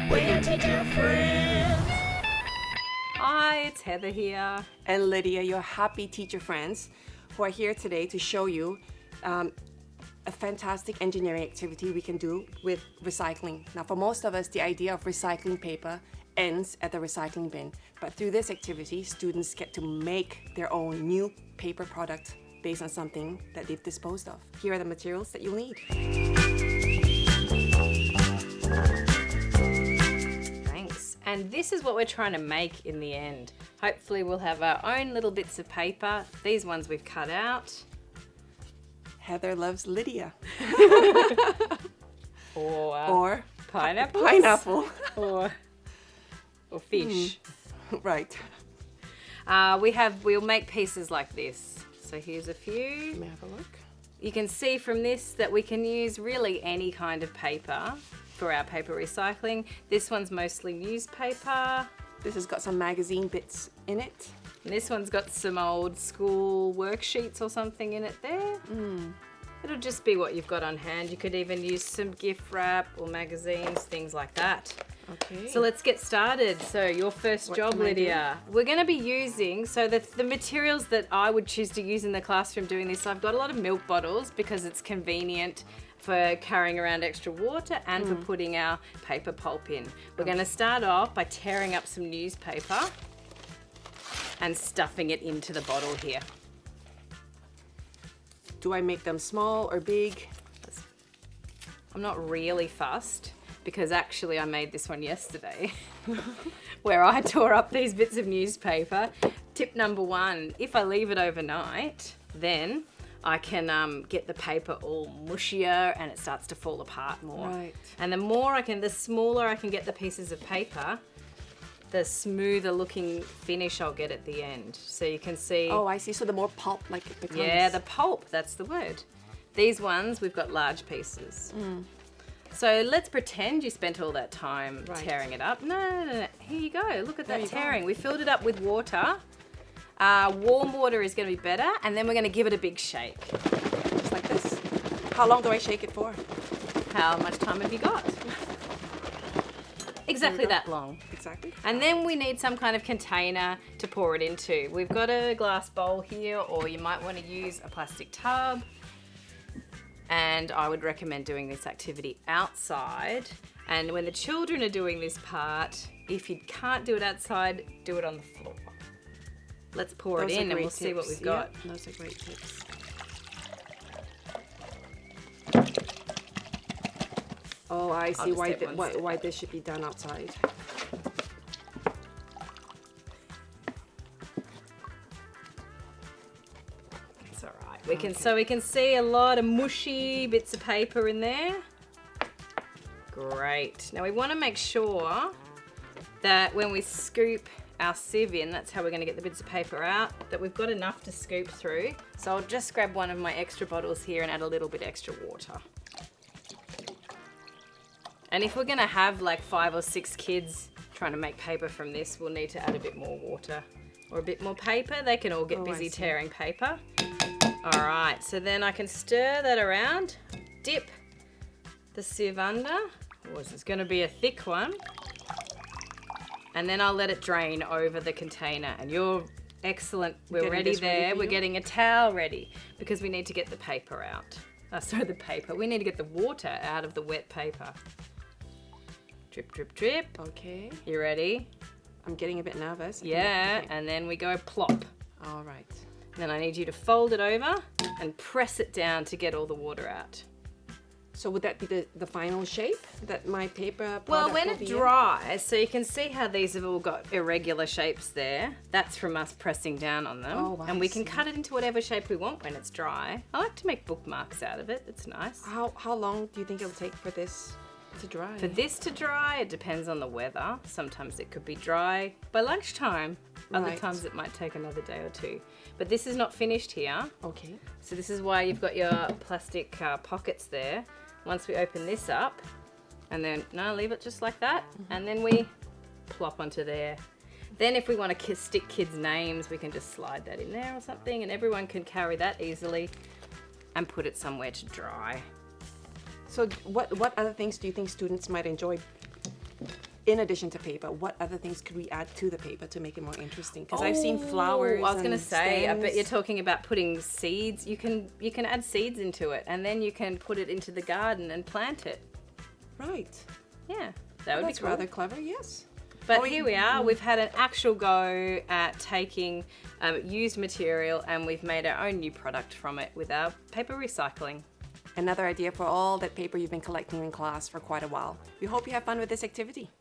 with your teacher friends. Hi, it's Heather here. And Lydia, your happy teacher friends, who are here today to show you a fantastic engineering activity we can do with recycling. Now, for most of us, the idea of recycling paper ends at the recycling bin. But through this activity, students get to make their own new paper product based on something that they've disposed of. Here are the materials that you'll need. Thanks. And this is what we're trying to make in the end. Hopefully we'll have our own little bits of paper. These ones we've cut out. Heather loves Lydia. Or pineapples. Pineapple. Or fish. Right. We'll make pieces like this. So here's a few. Let me have a look. You can see from this that we can use really any kind of paper for our paper recycling. This one's mostly newspaper. This has got some magazine bits in it. And this one's got some old school worksheets or something in it there. It'll just be what you've got on hand. You could even use some gift wrap or magazines, things like that. Okay. So let's get started. So your first job, can I do? Lydia. We're going to be using, so the materials that I would choose to use in the classroom doing this, I've got a lot of milk bottles because it's convenient for carrying around extra water and for putting our paper pulp in. We're going to start off by tearing up some newspaper and stuffing it into the bottle here. Do I make them small or big? I'm not really fussed because actually I made this one yesterday where I tore up these bits of newspaper. Tip number 1, if I leave it overnight, then I can get the paper all mushier and it starts to fall apart more. Right. And the smaller I can get the pieces of paper, the smoother looking finish I'll get at the end. So you can see. Oh, I see. So the more pulp like it becomes. Yeah, the pulp, that's the word. These ones, we've got large pieces. So let's pretend you spent all that time tearing it up. No. Here you go. Look at that tearing. We filled it up with water. Warm water is going to be better. And then we're going to give it a big shake. Just like this. How long do I shake it for? How much time have you got? Exactly that long. Exactly. And then we need some kind of container to pour it into. We've got a glass bowl here, or you might want to use a plastic tub. And I would recommend doing this activity outside. And when the children are doing this part, if you can't do it outside, do it on the floor. Let's pour it in and we'll see what we've got. Yeah, those are great tips. Oh, I see just why, take one step. why this should be done outside. It's all right. We can see a lot of mushy bits of paper in there. Great. Now we want to make sure that when we scoop our sieve in, that's how we're going to get the bits of paper out, that we've got enough to scoop through. So I'll just grab one of my extra bottles here and add a little bit extra water. And if we're going to have like 5 or 6 kids trying to make paper from this, we'll need to add a bit more water or a bit more paper. They can all get busy tearing paper. All right, so then I can stir that around, dip the sieve under. Oh, this is going to be a thick one. And then I'll let it drain over the container. And you're excellent. We're ready there. We're getting a towel ready because we need to get the paper out. The paper. We need to get the water out of the wet paper. Drip, drip, drip. Okay. You ready? I'm getting a bit nervous. Yeah, Okay. and then we go plop. All right. Then I need you to fold it over and press it down to get all the water out. So would that be the final shape that my paper product Well, when will it be in? dries, so you can see how these have all got irregular shapes there. That's from us pressing down on them. Oh, I and we can see. cut it into whatever shape we want when it's dry. I like to make bookmarks out of it. It's nice. How long do you think it'll take for this to dry? For this to dry, it depends on the weather. Sometimes it could be dry by lunchtime. Other Right. times it might take another day or two. But this is not finished here. Okay. So this is why you've got your plastic pockets there. Once we open this up, and then, no, leave it just like that. And then we plop onto there. Then if we want to stick kids' names, we can just slide that in there or something, and everyone can carry that easily and put it somewhere to dry. So what other things do you think students might enjoy in addition to paper, what other things could we add to the paper to make it more interesting? Because I've seen flowers. I was going to and say, I bet stems. you're talking about putting seeds. You can add seeds into it, and then you can put it into the garden and plant it. Right. Yeah, that would That's be cool. rather clever, yes. But Oh, here we are. We've had an actual go at taking used material, and we've made our own new product from it with our paper recycling. Another idea for all that paper you've been collecting in class for quite a while. We hope you have fun with this activity.